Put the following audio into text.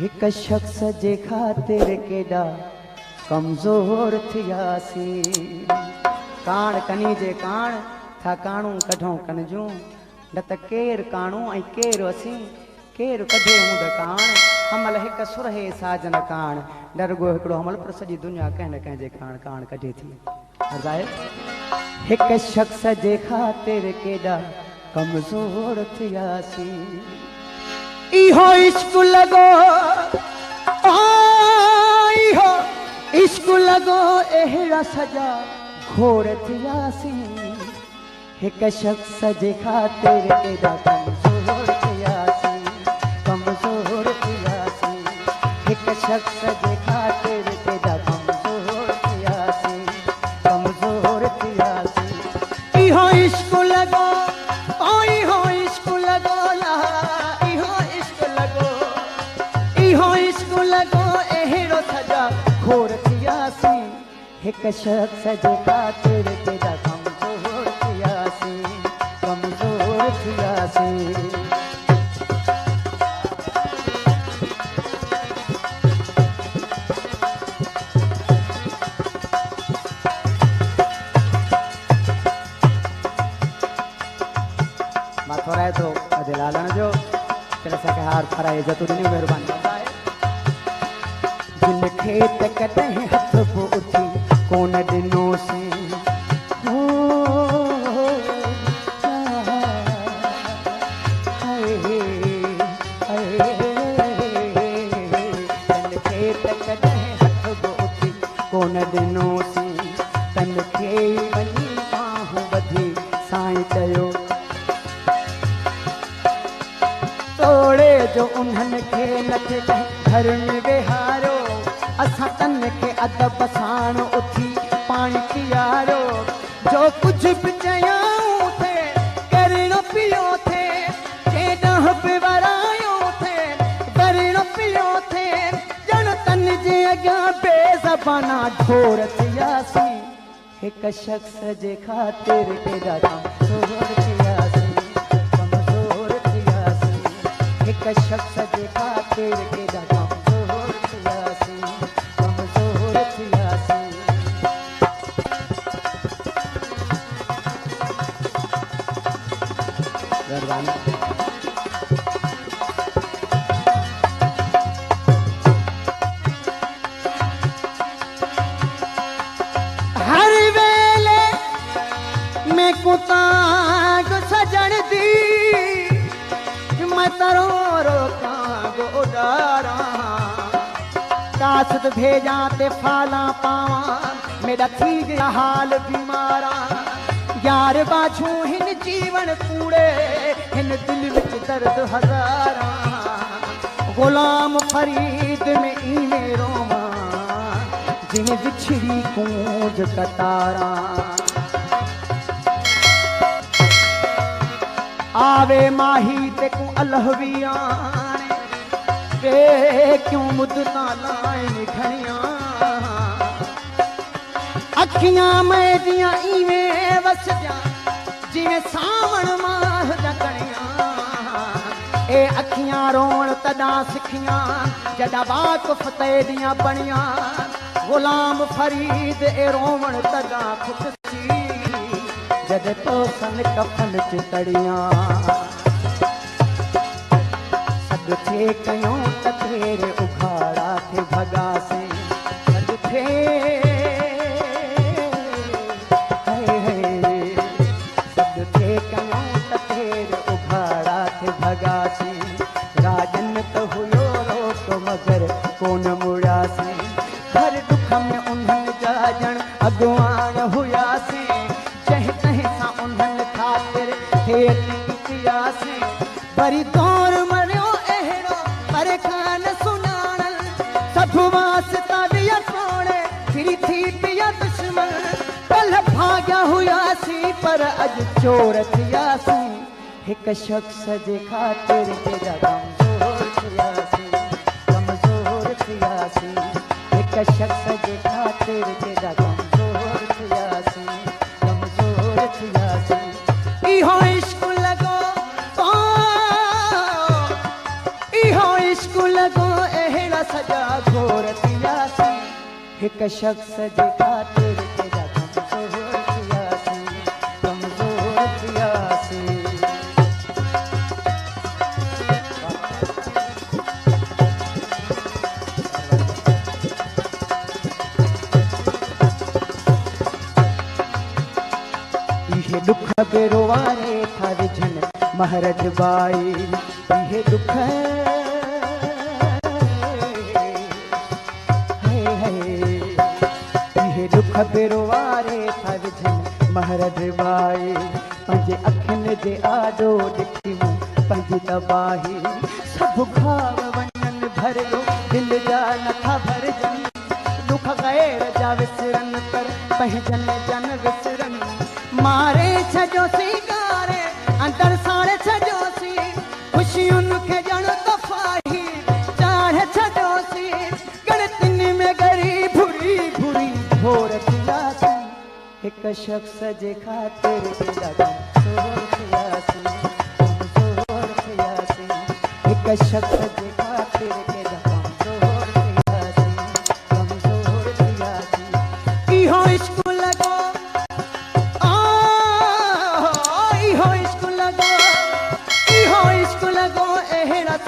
एक शख्स जे खातिर केॾा कमज़ोर थियासी। काण कनी जे काण था काणू कढूं कनजूं न त केर काणू ऐं केर असीं केर कढे हूंद काण। हमल हिक सुर हे साजन काण न रुगो हिकिड़ो हमल पर सॼी दुनिया कंहिं न कंहिं जे काण काण कढे थी। हिक शख्स जे खातिर केॾा कमज़ोर थियासी। इहो इश्क लॻो इहो इश्क लॻो अहिड़ा सॼा घोर थियासी। हिक शख्स जे खातिर केॾा कमज़ोर थियासी कमज़ोर थियासी। हिक शख्स जे खातिर केॾा कमज़ोर थियासी कमज़ोर थियासी। इहो इश्क लॻो इहो इश्क लॻो इहो इश्क लॻो इहो इश्क लॻो अहिड़ो सॼा घोर थियासी। हिक शख्स जे खातिर केॾा कमज़ोर थियासी कमज़ोर थियासी। माथो रहे तो अॼु लालण जो फिर असांखे हार फराए इज़त ॾिनी महिरबानी कंदा आहे। जिन खे त कॾहिं हथ बि उथी कोन ॾिनोसीं जिन खे त कॾहिं हथ बि उथी कोन ॾिनोसीं तन खे वञी बाहूं ॿधी साईं चयो तोड़े जो उन्हनि खे न थे घर में वेहारो। असां तन खे अदब साण उथी पाणी पीआरो। जो कुझु बि चयाऊं थे करणो पियो थे केॾांहुं बि वरायो थे करणो पियो थे ॼण तन जे अॻियां बेज़बाना ढोर थियासी। हिक शख्स जे खातिर केॾा कमज़ोर थियासी कमज़ोर थियासी। हिक शख्स जे खातिर केॾा कमज़ोर थियासी कमज़ोर थियासी। हर वेले में कुताग सजण दी मैं तरो रोका गोडारा। कासत भेजा ते फाला पावा मेरा थी गया हाल बीमारा। यार बाछू हिन जीवन कूड़े हिन दिल विच दर्द हजारा। गुलाम फरीद में इने रोमा जिन विछड़ी कूंज कतारा। आवे माही ते को अलहवियाने वे क्यों मुद्दा लाइन घणिया। अखियां में दियां इवें वसदियां जिवें सावण माह जकणिया। ए अखियां रोण तॾां सिखियां जॾां वाक़ुफ़ ते दियां बणियां। गुलाम फरीद ए रोवण तॾां खुटसी जद तो सन कफन चितड़िया। सद थे कयों त तेरे उखाड़ा थे भगा से सद थे सद थे कयों त तेरे उखाड़ा थे भगा से। राजन तो हुयो रोक मगर कोन मुड़ा से। हर दुख में उन्हनि जा ॼण अॻुवान हुयासीं। वरी दौर मरियो अहिड़ो पर खान सुञाणल। सभु वास्ता दिया तोड़े फिरी थी पिया दुश्मन। कल भाॻिया हुयासीं पर अॼु चोर थियासीं। हिक शख्स जे खातिर केॾा कमज़ोर थियासी कमज़ोर थियासी। हिक शख्स जे खातिर केॾा कमज़ोर थियासी कमज़ोर थियासी। इहो इश्क लॻो इहो इश्क लॻो सजा घोर थियासी हिक शख्स जे ख़ातिर केॾा कमज़ोर थियासी कमज़ोर थियासी इहे दुख बेरो वारे था विझन महरज बाई इहे दुख इहे दुख बेरो वारे था विझन महरज बाई पंहिंजे अखियुनि जे आॾो ॾिठी मूं पंहिंजी तबाही सभु घाव वञनि भरियो दिलि जा नथा भरजनि दुख गैर जा विसरनि पर पंहिंजनि जन विसरनि मारे छॾियोसीं गारे अंदर साड़े छॾियोसीं ख़ुशियुनि खे ॼण तफ़ाही चाढ़े छॾियोसीं गणतियुनि में ॻरी भुरी भुरी भोर थियासीं हिक शख़्स जे ख़ातिर केॾा कमज़ोर थियासीं कमज़ोर थियासीं हिक शख़्स जे ख़ातिर